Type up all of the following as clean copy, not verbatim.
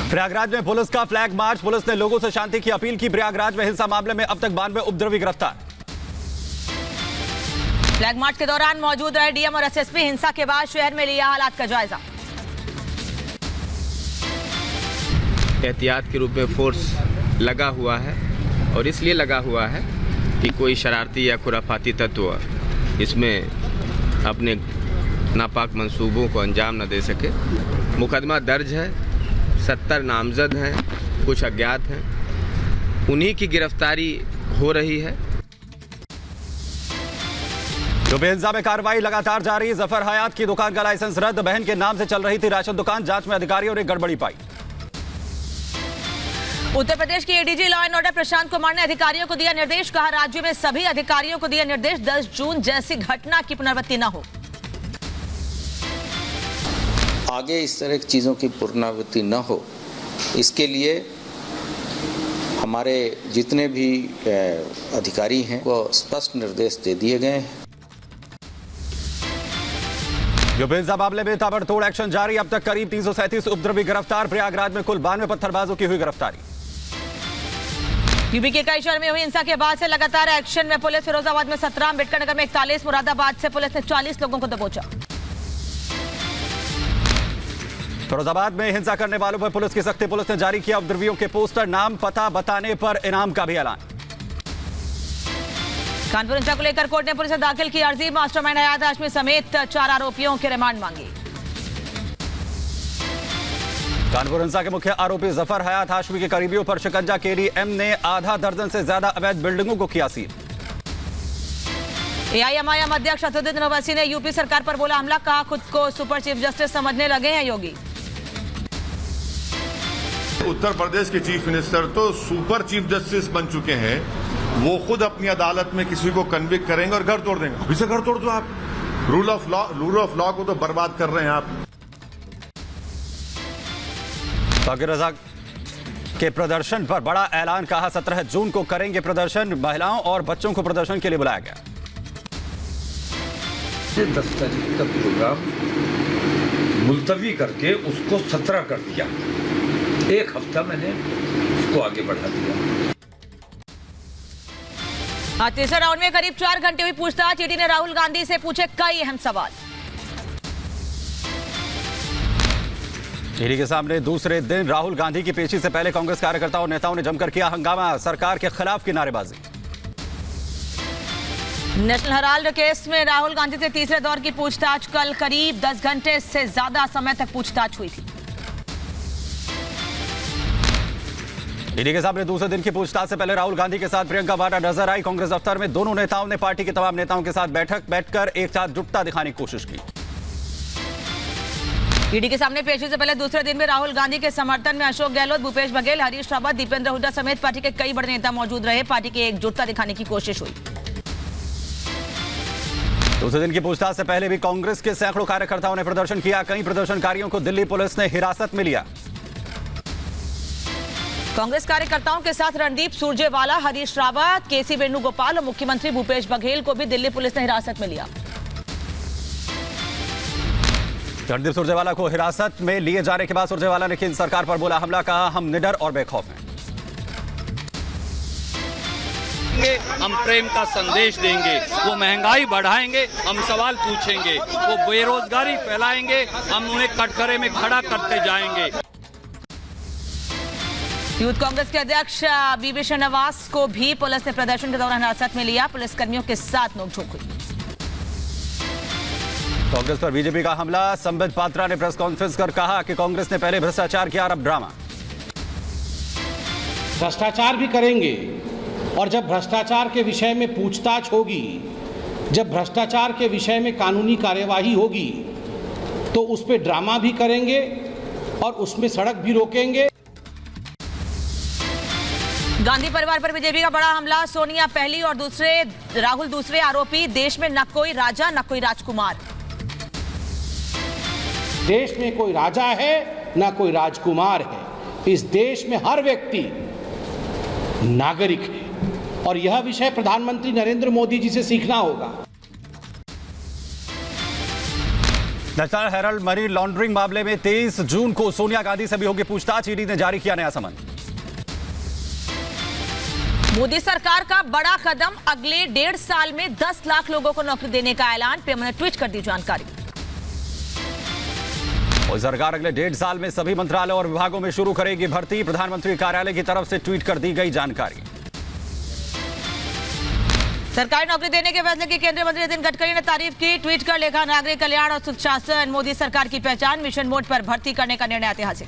प्रयागराज में पुलिस का flag march. Police ने लोगों से शांति की अपील की। प्रयागराज में हिंसा मामले में अब तक 92 उपद्रवी गिरफ्तार। फ्लैग मार्च के दौरान मौजूद रहे डीएम और एसएसपी। हिंसा के बाद शहर में लिया हालात का जायजा। एहतियात के रूप में फोर्स लगा हुआ है और इसलिए लगा हुआ है कि कोई शरारती या खुराफाती तत्व इसमें अपने नापाक मंसूबों को अंजाम न दे सके। मुकदमा दर्ज है, 70 नामजद हैं, कुछ अज्ञात हैं, उन्हीं की गिरफ्तारी हो रही है। बेलजा में कार्रवाई लगातार जारी। जफर हयात की दुकान का लाइसेंस रद्द। बहन के नाम से चल रही थी राशन दुकान। जांच में अधिकारियों ने गड़बड़ी पाई। उत्तर प्रदेश के ADG law and order Prashant Kumar ने अधिकारियों को दिया निर्देश। कहा, राज्य में सभी अधिकारियों को दिया निर्देश 10 जून जैसी घटना की पुनरावृत्ति न हो। आगे इस तरह की चीज़ों की पुनरावृत्ति न हो, इसके लिए हमारे जितने भी अधिकारी हैं वो स्पष्ट निर्देश दे दिए गए हैं। बेलजा मामले में ताबड़तोड़ एक्शन जारी। अब तक करीब 337 उपद्रवी गिरफ्तार। प्रयागराज में कुल 92 पत्थरबाजों की हुई गिरफ्तारी। यूपी के कई शहर में हुई हिंसा के बाद से लगातार एक्शन में पुलिस। फिरोजाबाद में 17, अम्बेडकर नगर में 41, मुरादाबाद से पुलिस ने 40 लोगों को दबोचा। फिरोजाबाद में हिंसा करने वालों पर पुलिस की सख्ती। पुलिस ने जारी किया उपद्रवियों के पोस्टर। नाम पता बताने पर इनाम का भी ऐलान। कानपुर हिंसा को लेकर कोर्ट ने पुलिस से दाखिल की अर्जी। मास्टरमाइंड हयात हाशमी समेत 4 आरोपियों के रिमांड मांगी। कानपुर हिंसा के मुख्य आरोपी जफर हयात हाशमी के करीबियों पर शिकंजा। केडीएम ने आधा दर्जन से ज्यादा अवैध बिल्डिंगों को किया सील। एआईएमआईएम अध्यक्ष असदुद्दीन ओवैसी ने यूपी सरकार पर बोला हमला। कहा, खुद को सुपर चीफ जस्टिस समझने लगे हैं योगी। उत्तर प्रदेश के चीफ मिनिस्टर तो सुपर चीफ जस्टिस बन चुके हैं। वो खुद अपनी अदालत में किसी को कन्विक्ट करेंगे और घर तोड़ देंगे। अभी से घर तोड़ दो आप। रूल ऑफ लॉ को तो बर्बाद कर रहे हैं आप। ताकिर रजा के प्रदर्शन पर बड़ा ऐलान। कहा, 17 जून को करेंगे प्रदर्शन। महिलाओं और बच्चों को प्रदर्शन के लिए बुलाया गया। 10 तारीख का प्रोग्राम मुलतवी करके उसको 17 कर दिया। 1 हफ्ता मैंने उसको आगे बढ़ा दिया। तीसरे राउंड में करीब 4 घंटे हुई पूछताछ। ईडी ने राहुल गांधी से पूछे कई अहम सवाल। ईडी के सामने दूसरे दिन राहुल गांधी की पेशी से पहले कांग्रेस कार्यकर्ताओं और नेताओं ने जमकर किया हंगामा। सरकार के खिलाफ की नारेबाजी। नेशनल हेराल्ड केस में राहुल गांधी से तीसरे दौर की पूछताछ। कल करीब 10 घंटे से ज्यादा समय तक पूछताछ हुई थी। ईडी के सामने दूसरे दिन की पूछताछ से पहले राहुल गांधी के साथ प्रियंका वाड्रा नजर आई। कांग्रेस दफ्तर में दोनों नेताओं ने पार्टी के तमाम नेताओं के साथ बैठकर एक साथ जुटता दिखाने की कोशिश की। ईडी के सामने पेशी से पहले दूसरे दिन में राहुल गांधी के समर्थन में अशोक गहलोत, भूपेश बघेल, हरीश रावत, दीपेंद्र हुड्डा समेत पार्टी के कई बड़े नेता मौजूद रहे। पार्टी की एकजुटता दिखाने की कोशिश हुई। दूसरे दिन की पूछताछ से पहले भी कांग्रेस के सैकड़ों कार्यकर्ताओं ने प्रदर्शन किया। कई प्रदर्शनकारियों को दिल्ली पुलिस ने हिरासत में लिया। कांग्रेस कार्यकर्ताओं के साथ रणदीप सुरजेवाला, हरीश रावत, केसी वेणुगोपाल और मुख्यमंत्री भूपेश बघेल को भी दिल्ली पुलिस ने हिरासत में लिया। रणदीप सुरजेवाला को हिरासत में लिए जाने के बाद सुरजेवाला ने केंद्र सरकार पर बोला हमला। कहा, हम निडर और बेखौफ हैं। हम प्रेम का संदेश देंगे। वो महंगाई बढ़ाएंगे, हम सवाल पूछेंगे। वो बेरोजगारी फैलाएंगे, हम उन्हें कटघरे में खड़ा करते जाएंगे। यूथ कांग्रेस के अध्यक्ष बीबी श्रीनिवास को भी पुलिस ने प्रदर्शन के दौरान हिरासत में लिया। पुलिसकर्मियों के साथ नोकझोंक हुई। कांग्रेस पर बीजेपी का हमला। संबित पात्रा ने प्रेस कॉन्फ्रेंस कर कहा कि कांग्रेस ने पहले भ्रष्टाचार किया, अब ड्रामा। भ्रष्टाचार भी करेंगे और जब भ्रष्टाचार के विषय में पूछताछ होगी, जब भ्रष्टाचार के विषय में कानूनी कार्यवाही होगी, तो उस पर ड्रामा भी करेंगे और उसमें सड़क भी रोकेंगे। गांधी परिवार पर बीजेपी का बड़ा हमला। सोनिया पहली और राहुल दूसरे आरोपी। देश में न कोई राजा न कोई राजकुमार। देश में कोई राजा है न कोई राजकुमार है। इस देश में हर व्यक्ति नागरिक है और यह विषय प्रधानमंत्री नरेंद्र मोदी जी से सीखना होगा। नेशनल हेराल्ड मनी लॉन्ड्रिंग मामले में 23 जून को सोनिया गांधी से भी होगी पूछताछ। ईडी ने जारी किया नया समन। मोदी सरकार का बड़ा कदम, अगले 1.5 साल में 10 लाख लोगों को नौकरी देने का ऐलान। पीएम ने ट्वीट कर दी जानकारी। और सरकार अगले 1.5 साल में सभी मंत्रालयों और विभागों में शुरू करेगी भर्ती। प्रधानमंत्री कार्यालय की तरफ से ट्वीट कर दी गई जानकारी। सरकारी नौकरी देने के फैसले की केंद्रीय मंत्री नितिन गडकरी ने तारीफ की। ट्वीट कर लिखा, नागरिक कल्याण और सुशासन मोदी सरकार की पहचान, मिशन मोड पर भर्ती करने का निर्णय ऐतिहासिक।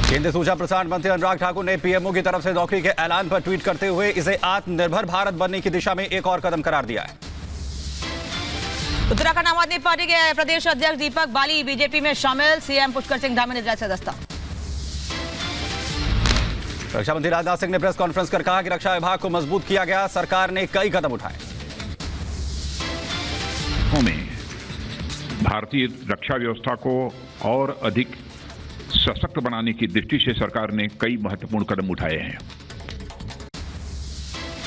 केंद्रीय सूचना प्रसारण मंत्री अनुराग ठाकुर ने पीएमओ की तरफ से नौकरी के ऐलान पर ट्वीट करते हुए इसे आत्मनिर्भर भारत बनने की दिशा में एक और कदम करार दिया है। उत्तराखंड आम आदमी पार्टी के प्रदेश अध्यक्ष दीपक बाली बीजेपी में शामिल। सीएम पुष्कर सिंह धामी ने दिया सदस्यता। रक्षा मंत्री राजनाथ सिंह ने प्रेस कॉन्फ्रेंस कर कहा कि रक्षा विभाग को मजबूत किया गया, सरकार ने कई कदम उठाए। में भारतीय रक्षा व्यवस्था को और अधिक सशक्त बनाने की दृष्टि से सरकार ने कई महत्वपूर्ण कदम उठाए हैं।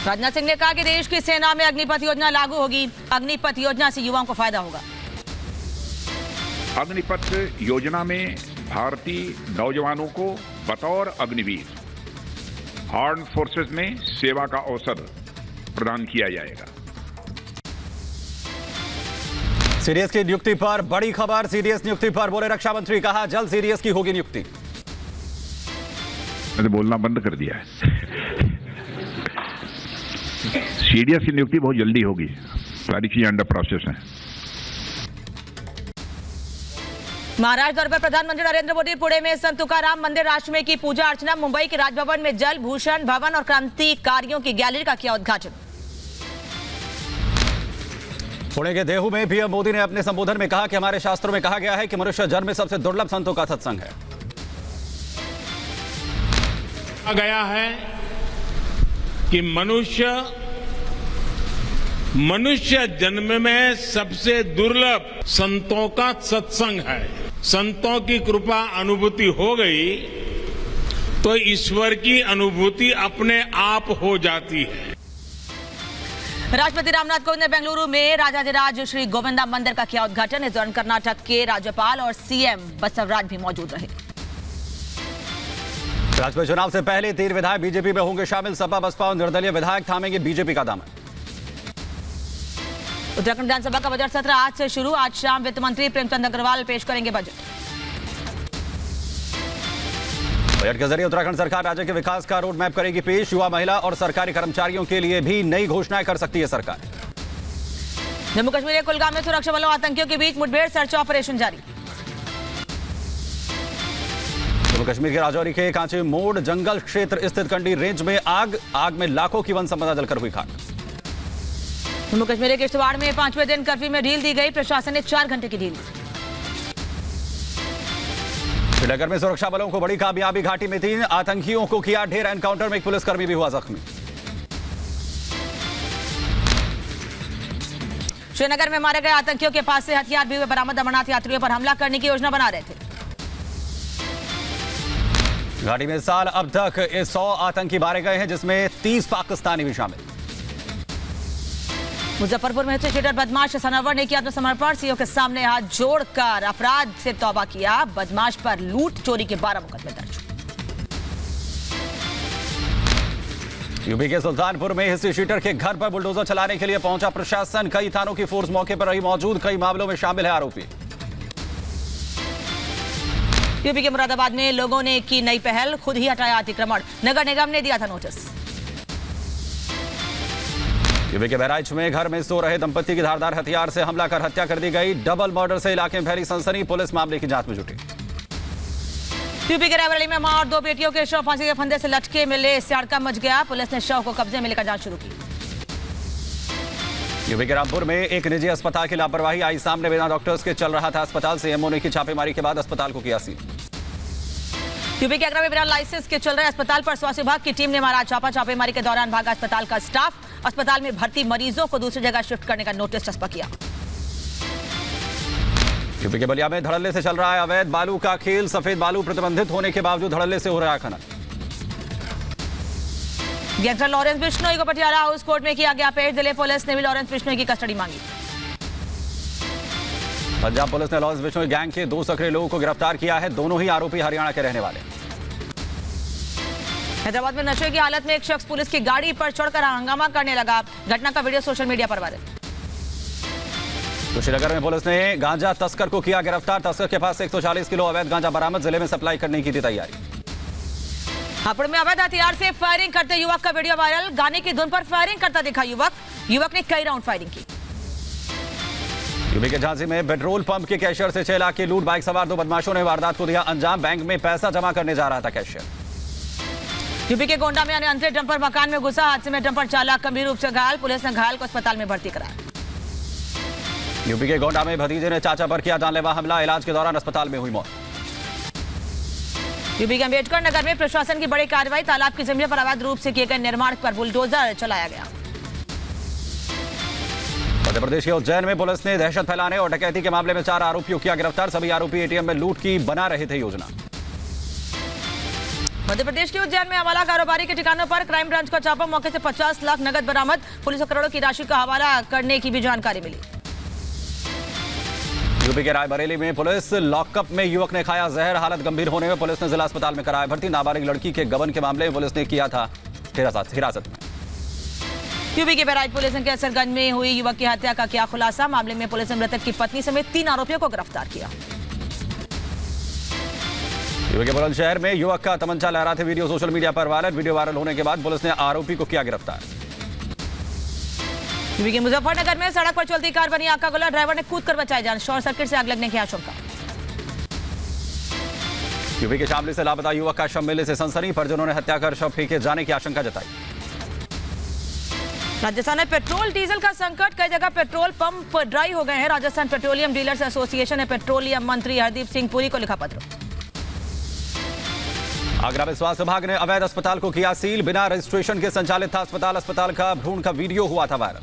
राजनाथ सिंह ने कहा कि देश की सेना में अग्निपथ योजना लागू होगी। अग्निपथ योजना से युवाओं को फायदा होगा। अग्निपथ योजना में भारतीय नौजवानों को बतौर अग्निवीर आर्म फोर्सेस में सेवा का अवसर प्रदान किया जाएगा। सीडीएस की नियुक्ति पर बड़ी खबर। सीडीएस नियुक्ति पर बोले रक्षा मंत्री, कहा जल्द सीडीएस की होगी नियुक्ति। मैंने बोलना बंद कर दिया है। सीडीएस की नियुक्ति बहुत जल्दी होगी, सारी चीजें अंडर प्रोसेस हैं। महाराष्ट्र दौरे पर प्रधानमंत्री नरेंद्र मोदी पुणे में संत तुकाराम मंदिर राष्ट्र में की पूजा अर्चना। मुंबई के राजभवन में जल भूषण भवन और क्रांतिकारियों की गैलरी का किया उद्घाटन। पुणे के देहू में पीएम मोदी ने अपने संबोधन में कहा कि हमारे शास्त्रों में कहा गया है कि मनुष्य जन्म में सबसे दुर्लभ संतों का सत्संग है। कहा गया है कि मनुष्य जन्म में सबसे दुर्लभ संतों का सत्संग है। संतों की कृपा अनुभूति हो गई तो ईश्वर की अनुभूति अपने आप हो जाती है। राष्ट्रपति रामनाथ कोविंद ने बेंगलुरु में राजाधिराज श्री गोविंदा मंदिर का किया उद्घाटन। इस दौरान कर्नाटक के राज्यपाल और सीएम बसवराज भी मौजूद रहे। राज्य में चुनाव से पहले 3 विधायक बीजेपी में होंगे शामिल। सपा बसपा और निर्दलीय विधायक थामेंगे बीजेपी का दामन। उत्तराखंड विधानसभा का बजट सत्र आज से शुरू। आज शाम वित्त मंत्री प्रेमचंद अग्रवाल पेश करेंगे बजट। बजट के जरिए उत्तराखंड सरकार राज्य के विकास का रोड मैप करेगी पेश। युवा, महिला और सरकारी कर्मचारियों के लिए भी नई घोषणाएं कर सकती है सरकार। जम्मू कश्मीर के कुलगाम में सुरक्षा बलों और आतंकियों के बीच मुठभेड़, सर्च ऑपरेशन जारी। जम्मू कश्मीर के राजौरी के कांचे मोड़ जंगल क्षेत्र स्थित कंडी रेंज में आग में लाखों की वन संपदा जलकर हुई खाक। जम्मू कश्मीर के किश्तवाड़ में 5वें दिन कर्फ्यू में ढील दी गई। प्रशासन ने 4 घंटे की ढील दी। श्रीनगर में सुरक्षा बलों को बड़ी कामयाबी, घाटी में 3 आतंकियों को किया ढेर। एनकाउंटर में एक पुलिसकर्मी भी हुआ जख्मी। श्रीनगर में मारे गए आतंकियों के पास से हथियार भी हुए बरामद। अमरनाथ यात्रियों पर हमला करने की योजना बना रहे थे। घाटी में इस साल अब तक 100 आतंकी मारे गए हैं, जिसमें 30 पाकिस्तानी भी शामिल। मुजफ्फरपुर में चीटर बदमाश सनवर ने किया आत्मसमर्पण। सीओ के सामने हाथ जोड़कर अपराध से तौबा किया। बदमाश पर लूट चोरी के 12 मुकदमे दर्ज। यूपी के सुल्तानपुर में हिस्ट्री शीटर के घर पर बुलडोजर चलाने के लिए पहुंचा प्रशासन। कई थानों की फोर्स मौके पर रही मौजूद। कई मामलों में शामिल है आरोपी। यूपी के मुरादाबाद में लोगों ने की नई पहल, खुद ही हटाया अतिक्रमण। नगर निगम ने दिया था नोटिस। यूपी के बहराइच में घर में सो रहे दंपति की धारदार हथियार से हमला कर हत्या कर दी गई। डबल मर्डर से इलाके में फैली सनसनी। पुलिस मामले की जांच में जुटी। यूपी के रायबरेली में मां और 2 बेटियों के शव फांसी के फंदे से लटके मिले। सड़का मच गया। पुलिस ने शव को कब्जे में लेकर जांच शुरू की। यूपी के रामपुर में एक निजी अस्पताल की लापरवाही आई सामने। बिना डॉक्टर्स के चल रहा था अस्पताल। सीएमओ ने की छापेमारी के बाद अस्पताल को किया सील। यूपी के आगरा में बिना लाइसेंस के चल रहे अस्पताल पर स्वास्थ्य विभाग की टीम ने मारा छापा। छापेमारी के दौरान भागा अस्पताल का स्टाफ। अस्पताल में भर्ती मरीजों को दूसरी जगह शिफ्ट करने का नोटिस चस्पा किया। यूपी के बलिया में धड़ल्ले से चल रहा है अवैध बालू का खेल। सफेद बालू प्रतिबंधित होने के बावजूद धड़ल्ले से हो रहा है खनन। गैंगस्टर लॉरेंस बिश्नोई को पटियाला हाउस कोर्ट में किया गया पेश। दिल्ली पुलिस ने भी लॉरेंस बिश्नोई की कस्टडी मांगी। पंजाब पुलिस ने लॉस बिश्नोई गैंग के 2 सक्रिय लोगों को गिरफ्तार किया है। दोनों ही आरोपी हरियाणा के रहने वाले। हैदराबाद में नशे की हालत में एक शख्स पुलिस की गाड़ी पर चढ़कर हंगामा करने लगा। घटना का वीडियो सोशल मीडिया पर वायरल। कुशीनगर में पुलिस ने गांजा तस्कर को किया गिरफ्तार। तस्कर के पास 140 किलो अवैध गांजा बरामद। जिले में सप्लाई करने की थी तैयारी। हापुड़ में अवैध हथियार से फायरिंग करते युवक का वीडियो वायरल। गाने की धुन पर फायरिंग करता दिखा युवक ने कई राउंड फायरिंग की। यूपी के झांसी में पेट्रोल पंप के कैशियर से 6 लाख की लूट। बाइक सवार 2 बदमाशों ने वारदात को दिया अंजाम। बैंक में पैसा जमा करने जा रहा था कैशियर। यूपी के गोंडा में अनियंत्रित डंपर मकान में घुसा। हादसे में डंपर चालक गंभीर रूप से घायल। पुलिस ने घायल को अस्पताल में भर्ती कराया। यूपी के गोंडा में भतीजे ने चाचा पर किया जानलेवा हमला। इलाज के दौरान अस्पताल में हुई मौत। यूपी के अम्बेडकर नगर में प्रशासन की बड़ी कार्रवाई। तालाब की जमीन पर अवैध रूप से किए गए निर्माण पर बुलडोजर चलाया गया। मध्य प्रदेश के उज्जैन में पुलिस ने दहशत फैलाने और डकैती के मामले में 4 आरोपियों किया गिरफ्तार। सभी आरोपी एटीएम में लूट की बना रहे थे योजना। मध्य प्रदेश के उज्जैन में हवाला कारोबारी के ठिकानों पर क्राइम ब्रांच का छापा। मौके से 50 लाख नगद बरामद। पुलिस को करोड़ों की राशि का हवाला करने की भी जानकारी मिली। यूपी के रायबरेली में पुलिस लॉकअप में युवक ने खाया जहर। हालत गंभीर होने में पुलिस ने जिला अस्पताल में कराया भर्ती। नाबालिग लड़की के गबन के मामले में पुलिस ने किया था हिरासत में। यूपी के बहराइच पुलिस ने कैसरगंज में हुई युवक की हत्या का किया खुलासा। मामले में पुलिस ने मृतक की पत्नी समेत 3 आरोपियों को गिरफ्तार किया। यूपी के बुलंदशहर में युवक का तमंचा लहराते वीडियो सोशल मीडिया पर वायरल। वीडियो वायरल होने के बाद पुलिस ने आरोपी को किया गिरफ्तार। यूपी के मुजफ्फरनगर में सड़क पर चलती कार बनी आग का गोला। ड्राइवर ने कूदकर बचाई जान। शॉर्ट सर्किट से आग लगने की आशंका। यूपी के शामली से लापता युवक का शव मिलने से सनसनी। परिजनों ने हत्या कर शव फेंके जाने की आशंका जताई। राजस्थान में पेट्रोल डीजल का संकट। कई जगह पेट्रोल पंप ड्राई हो गए हैं। राजस्थान पेट्रोलियम डीलर्स एसोसिएशन ने पेट्रोलियम मंत्री हरदीप सिंह पुरी को लिखा पत्र। आगरा में स्वास्थ्य विभाग ने अवैध अस्पताल को किया सील। बिना रजिस्ट्रेशन के संचालित था अस्पताल। अस्पताल का भ्रूण का वीडियो हुआ था वायरल।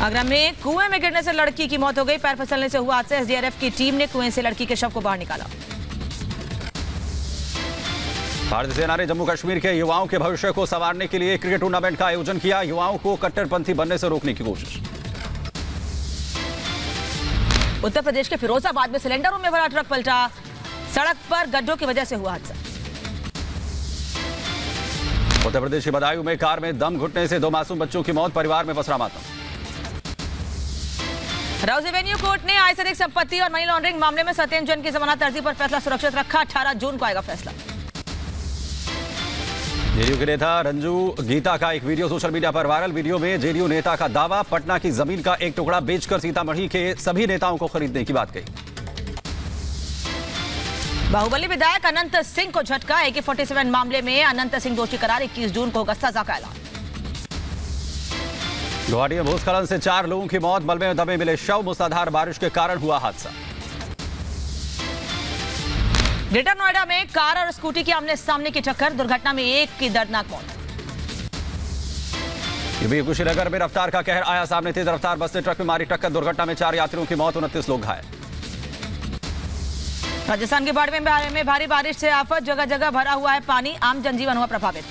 आगरा में कुएं में गिरने से लड़की की मौत हो गई। पैर फिसलने से हुआ हादसा। एसडीआरएफ की टीम ने कुएं से लड़की के शव को बाहर निकाला। भारतीय सेना ने जम्मू कश्मीर के युवाओं के भविष्य को संवारने के लिए क्रिकेट टूर्नामेंट का आयोजन किया। युवाओं को कट्टरपंथी बनने से रोकने की कोशिश। उत्तर प्रदेश के फिरोजाबाद में सिलेंडरों में भरा ट्रक पलटा। सड़क पर गड्ढों की वजह से हुआ हादसा। उत्तर प्रदेश के बदायूं में कार में दम घुटने से 2 मासूम बच्चों की मौत। परिवार में पसरा मातम। राउज एवेन्यू कोर्ट ने आय से अधिक संपत्ति और मनी लॉन्ड्रिंग मामले में सत्येंद्र जैन की जमानत अर्जी पर फैसला सुरक्षित रखा। 18 जून को आएगा फैसला। जेडीयू के नेता रंजू गीता का एक वीडियो सोशल मीडिया पर वायरल। वीडियो में जेडीयू नेता का दावा, पटना की जमीन का एक टुकड़ा बेचकर सीतामढ़ी के सभी नेताओं को खरीदने की बात कही। बाहुबली विधायक अनंत सिंह को झटका। AK-47 मामले में अनंत सिंह दोषी करार। 21 जून को होगा सजा का ऐलान। गुवाहाटी में भूस्खलन से 4 लोगों की मौत। मलबे में दबे मिले शव। मूसलाधार बारिश के कारण हुआ हादसा। ग्रेटर नोएडा में कार और स्कूटी की आमने सामने की टक्कर। दुर्घटना में एक की दर्दनाक मौत। यूपी कुशीनगर में रफ्तार का कहर आया सामने। तेज रफ्तार बस ने ट्रक में मारी टक्कर। दुर्घटना में 4 यात्रियों की मौत, 29 लोग घायल। राजस्थान के बाड़मेर में भारी बारिश से आफत। जगह जगह भरा हुआ है पानी। आम जनजीवन हुआ प्रभावित।